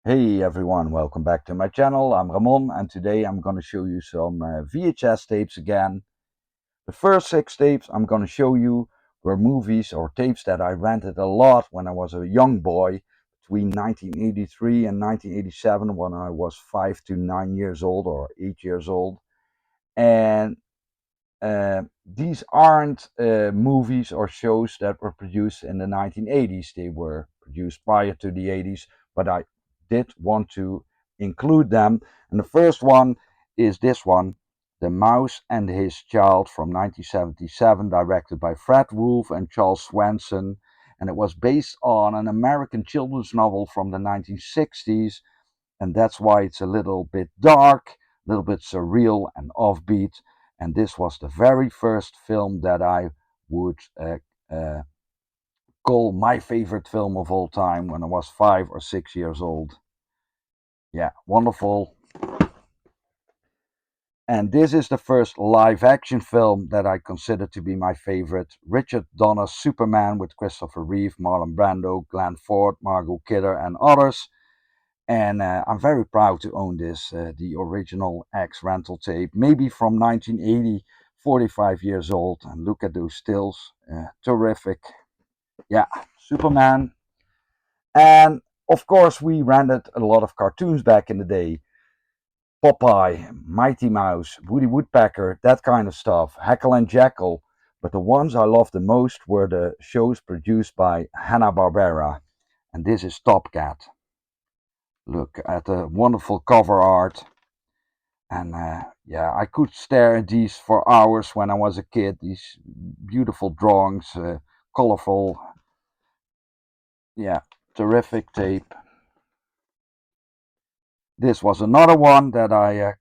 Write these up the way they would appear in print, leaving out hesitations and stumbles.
Hey everyone, welcome back to my channel. I'm Ramon and today I'm going to show you some VHS tapes again. The first 6 tapes I'm going to show you were movies or tapes that I rented a lot when I was a young boy between 1983 and 1987 when I was 5 to 9 years old or 8 years old. And these aren't movies or shows that were produced in the 1980s. They were produced prior to the 80s, but I did want to include them. And the first one is this one, The Mouse and His Child from 1977, directed by Fred Wolf and Charles Swanson. And it was based on an American children's novel from the 1960s. And that's why it's a little bit dark, a little bit surreal and offbeat. And this was the very first film that I would uh, call my favorite film of all time when I was 5 or 6 years old. Yeah, wonderful. And this is the first live action film that I consider to be my favorite. Richard Donner's Superman with Christopher Reeve, Marlon Brando, Glenn Ford, Margot Kidder and others. And I'm very proud to own this, the original X rental tape, maybe from 1980, 45 years old. And look at those stills, terrific. Yeah, Superman. And of course, we rented a lot of cartoons back in the day. Popeye, Mighty Mouse, Woody Woodpecker, that kind of stuff, Heckle and Jekyll. But the ones I loved the most were the shows produced by Hanna-Barbera. And this is Top Cat. Look at the wonderful cover art. And yeah, I could stare at these for hours when I was a kid. These beautiful drawings, colorful. Yeah, terrific tape. This was another one that I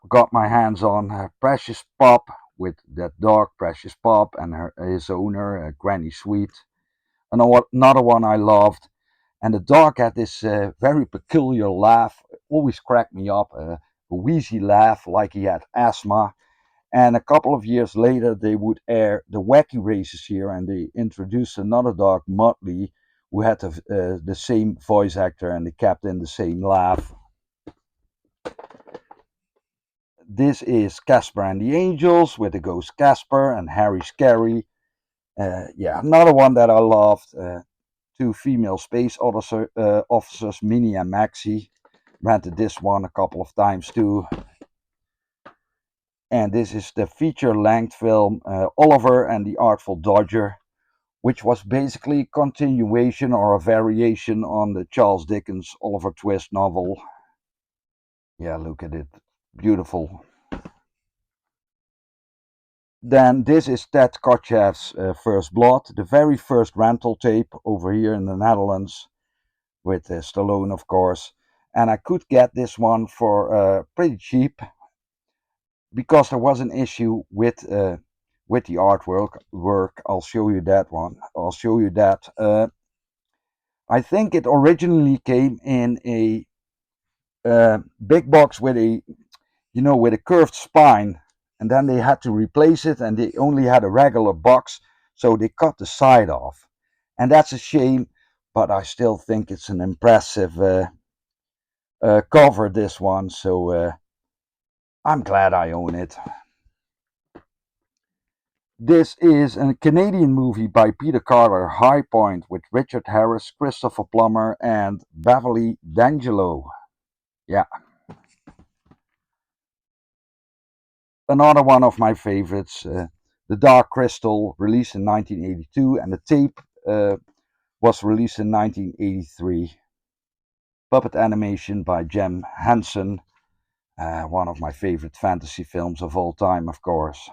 got my hands on. Precious Pop, with that dog, Precious Pop, and his owner, Granny Sweet. Another one I loved. And the dog had this very peculiar laugh. It always cracked me up. A wheezy laugh like he had asthma. And a couple of years later, they would air the Wacky Races here, and they introduced another dog, Mudley, who had the same voice actor, and they kept in the same laugh. This is Casper and the Angels with the ghost Casper and Harry Scary. Yeah, another one that I loved. Two female space officers, Minnie and Maxie. Rented this one a couple of times too. And this is the feature-length film Oliver and the Artful Dodger, which was basically a continuation or a variation on the Charles Dickens Oliver Twist novel. Yeah, look at it. Beautiful. Then this is Ted Kotcheff's First Blood, the very first rental tape over here in the Netherlands, with Stallone, of course. And I could get this one for pretty cheap, because there was an issue with the artwork. I'll show you that one. I'll show you that. I think it originally came in a big box with a curved spine, and then they had to replace it, and they only had a regular box, so they cut the side off, and that's a shame. But I still think it's an impressive cover, this one. So I'm glad I own it. This is a Canadian movie by Peter Carter, High Point, with Richard Harris, Christopher Plummer, and Beverly D'Angelo. Yeah, another one of my favorites, The Dark Crystal, released in 1982, and the tape was released in 1983. Puppet animation by Jim Henson, one of my favorite fantasy films of all time, of course.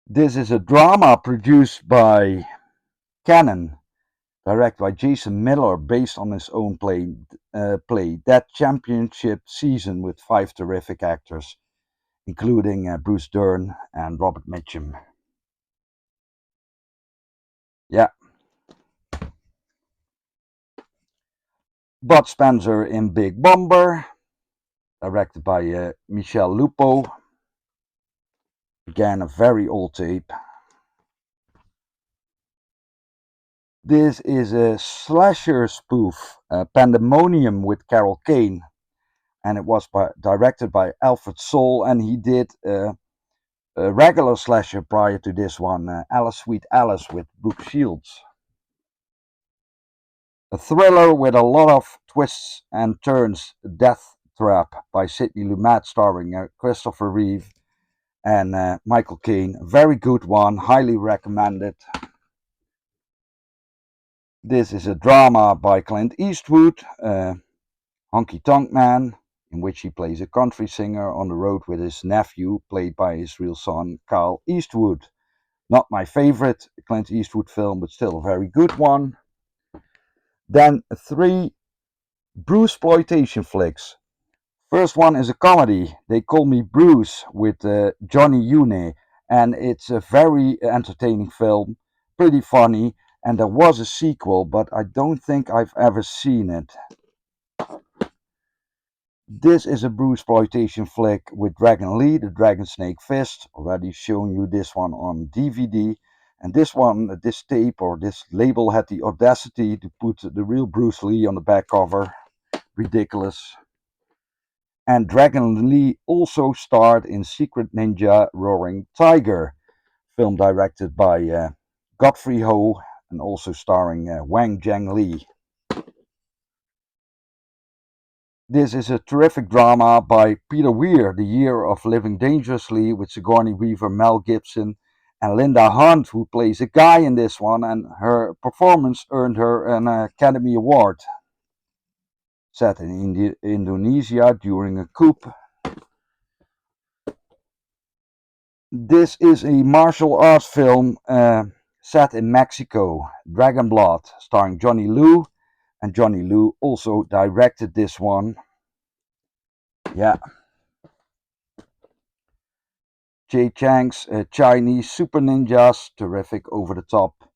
This is a drama produced by Canon, directed by Jason Miller, based on his own play, That Championship Season, with 5 terrific actors, including Bruce Dern and Robert Mitchum. Yeah. Bud Spencer in Big Bomber, directed by Michel Lupo. Again, a very old tape. This is a slasher spoof, Pandemonium with Carol Kane, and it was directed by Alfred Soul, and he did a regular slasher prior to this one, Alice Sweet Alice with Brooke Shields. A thriller with a lot of twists and turns, Death Trap by Sidney Lumet, starring Christopher Reeve and Michael Caine. Very good one, highly recommended. This is a drama by Clint Eastwood, Honky Tonk Man, in which he plays a country singer on the road with his nephew, played by his real son, Carl Eastwood. Not my favorite Clint Eastwood film, but still a very good one. Then 3 Bruceploitation flicks. First one is a comedy, They Call Me Bruce, with Johnny Une, and it's a very entertaining film, pretty funny, and there was a sequel, but I don't think I've ever seen it. This is a Bruceploitation flick with Dragon Lee, the Dragon Snake Fist, already shown you this one on DVD, and this one, this tape or this label had the audacity to put the real Bruce Lee on the back cover, ridiculous. And Dragon Lee also starred in Secret Ninja Roaring Tiger, film directed by Godfrey Ho and also starring Wang Jiang Li. This is a terrific drama by Peter Weir, The Year of Living Dangerously, with Sigourney Weaver, Mel Gibson, and Linda Hunt, who plays a guy in this one, and her performance earned her an Academy Award. Set in Indonesia during a coup. This is a martial arts film set in Mexico, Dragon Blood, starring Johnny Liu, and Johnny Liu also directed this one. Yeah. Jay Chang's Chinese Super Ninjas, terrific over-the-top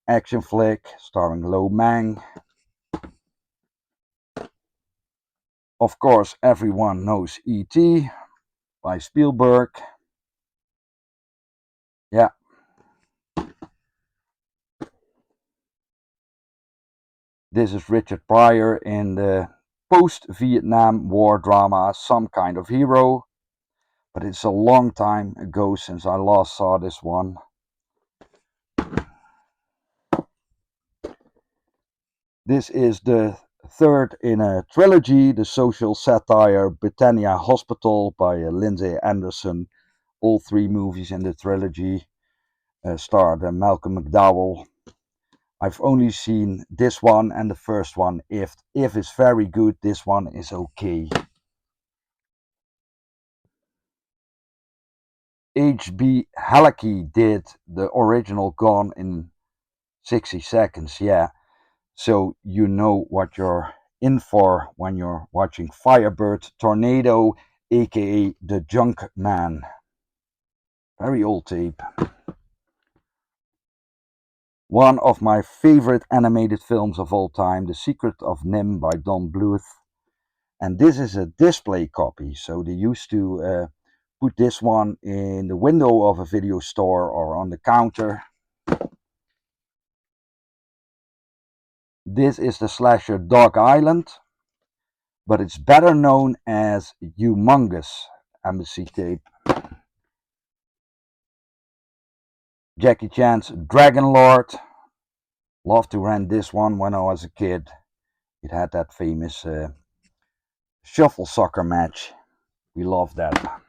action flick starring Lo Mang. Of course, everyone knows E.T. by Spielberg. Yeah. This is Richard Pryor in the post-Vietnam War drama Some Kind of Hero. But it's a long time ago since I last saw this one. This is the third in a trilogy, the social satire Britannia Hospital by Lindsay Anderson. All 3 movies in the trilogy starred Malcolm McDowell. I've only seen this one and the first one. If it's very good, this one is okay. H.B. Halicki did the original Gone in 60 Seconds, yeah. So you know what you're in for when you're watching Firebird Tornado, aka The Junk Man. Very old tape. One of my favorite animated films of all time, The Secret of Nim by Don Bluth. And this is a display copy, so they used to put this one in the window of a video store or on the counter. This is the slasher Dog Island, but it's better known as Humongous, Embassy tape. Jackie Chan's Dragon Lord. Loved to rent this one when I was a kid. It had that famous shuffle soccer match. We loved that.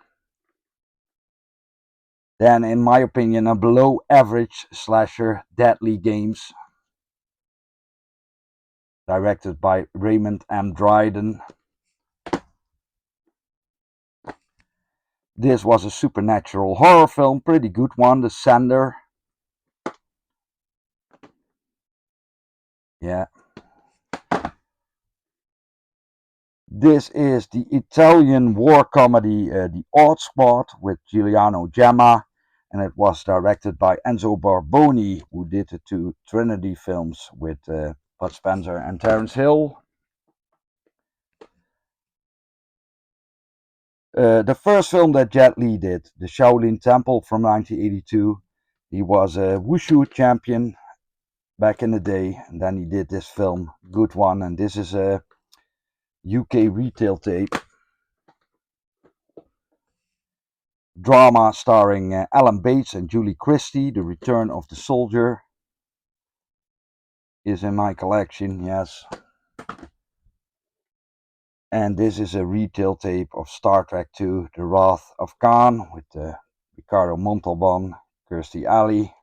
Then, in my opinion, a below average slasher, Deadly Games, directed by Raymond M. Dryden. This was a supernatural horror film, pretty good one, The Sender. Yeah. This is the Italian war comedy, The Odd Squad, with Giuliano Gemma, and it was directed by Enzo Barboni, who did the 2 Trinity films with Bud Spencer and Terence Hill. The first film that Jet Li did, The Shaolin Temple from 1982. He was a wushu champion back in the day, and then he did this film, good one, and this is a UK retail tape. Drama starring Alan Bates and Julie Christie, The Return of the Soldier, is in my collection, yes. And this is a retail tape of Star Trek II, The Wrath of Khan, with Ricardo Montalban, Kirstie Alley.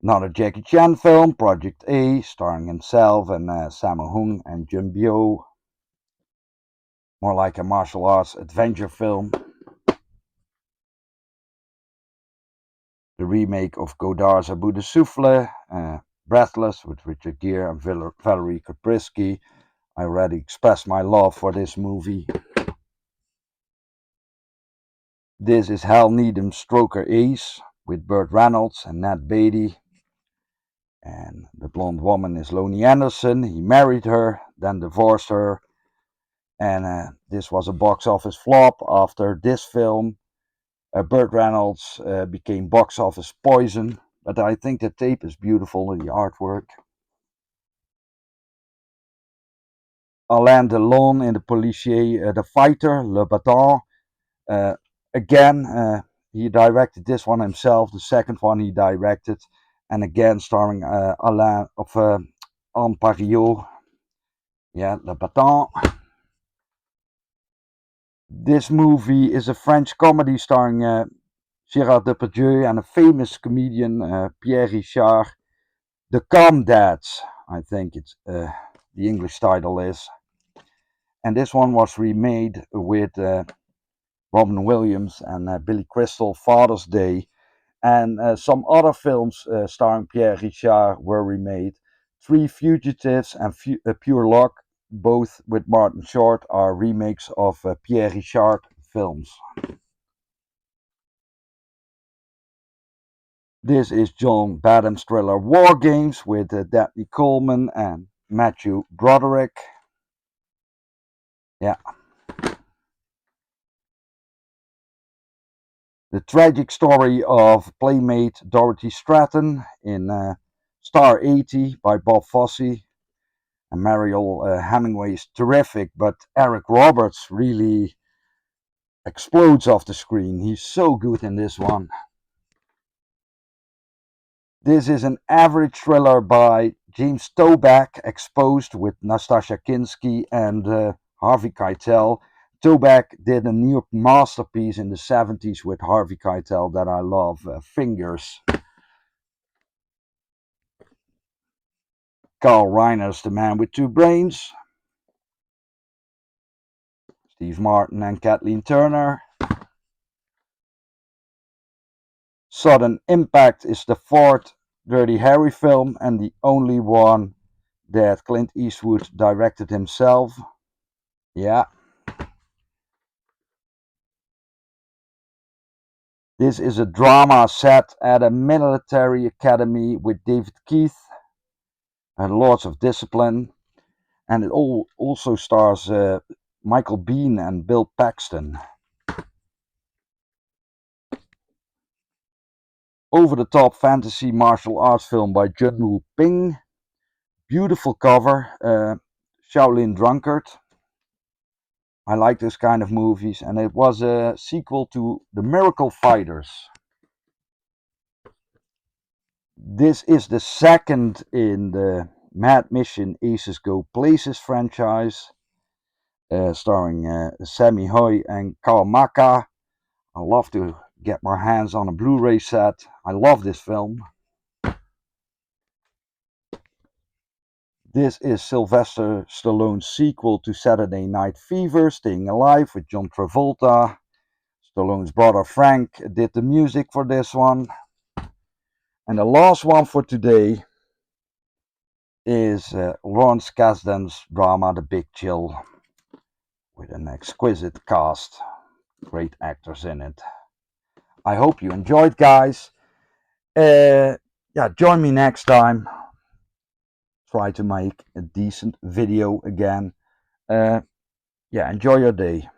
Another Jackie Chan film, Project A, starring himself and Sammo Hung and Jun Bio. More like a martial arts adventure film. The remake of Godard's Abu the Souffle, Breathless, with Richard Gere and Valerie Kaprisky. I already expressed my love for this movie. This is Hal Needham's Stroker Ace, with Burt Reynolds and Ned Beatty. And the blonde woman is Lonnie Anderson. He married her, then divorced her. And this was a box office flop. After this film, Burt Reynolds became box office poison. But I think the tape is beautiful, the artwork. Alain Delon in the Policier, The Fighter, Le Battant. Again, he directed this one himself. The second one he directed. And again, starring Alain Pariot. Yeah, Le Battant. This movie is a French comedy starring Gérard Depardieu and a famous comedian, Pierre Richard. The Comdads, I think it's the English title is. And this one was remade with Robin Williams and Billy Crystal, Father's Day. And some other films starring Pierre Richard were remade. Three Fugitives and Pure Luck, both with Martin Short, are remakes of Pierre Richard films. This is John Badham's thriller War Games with Dabney Coleman and Matthew Broderick. Yeah. The tragic story of playmate Dorothy Stratton in Star 80 by Bob Fosse. And Mariel Hemingway is terrific, but Eric Roberts really explodes off the screen. He's so good in this one. This is an average thriller by James Toback, Exposed, with Nastassja Kinski and Harvey Keitel. Toback did a near masterpiece in the 70s with Harvey Keitel that I love, Fingers. Carl Reiner's The Man with Two Brains. Steve Martin and Kathleen Turner. Sudden Impact is the fourth Dirty Harry film and the only one that Clint Eastwood directed himself. Yeah. This is a drama set at a military academy with David Keith and Lords of Discipline. And it also stars Michael Biehn and Bill Paxton. Over-the-top fantasy martial arts film by Junwoo Ping. Beautiful cover. Shaolin Drunkard. I like this kind of movies, and it was a sequel to The Miracle Fighters. This is the second in the Mad Mission Aces Go Places franchise, starring Sammy Hoy and Kawamaka. I love to get my hands on a Blu-ray set. I love this film. This is Sylvester Stallone's sequel to Saturday Night Fever, Staying Alive, with John Travolta. Stallone's brother Frank did the music for this one. And the last one for today is Lawrence Kasdan's drama The Big Chill, with an exquisite cast, great actors in it. I hope you enjoyed, guys. Yeah, join me next time. Try to make a decent video again. Yeah, enjoy your day.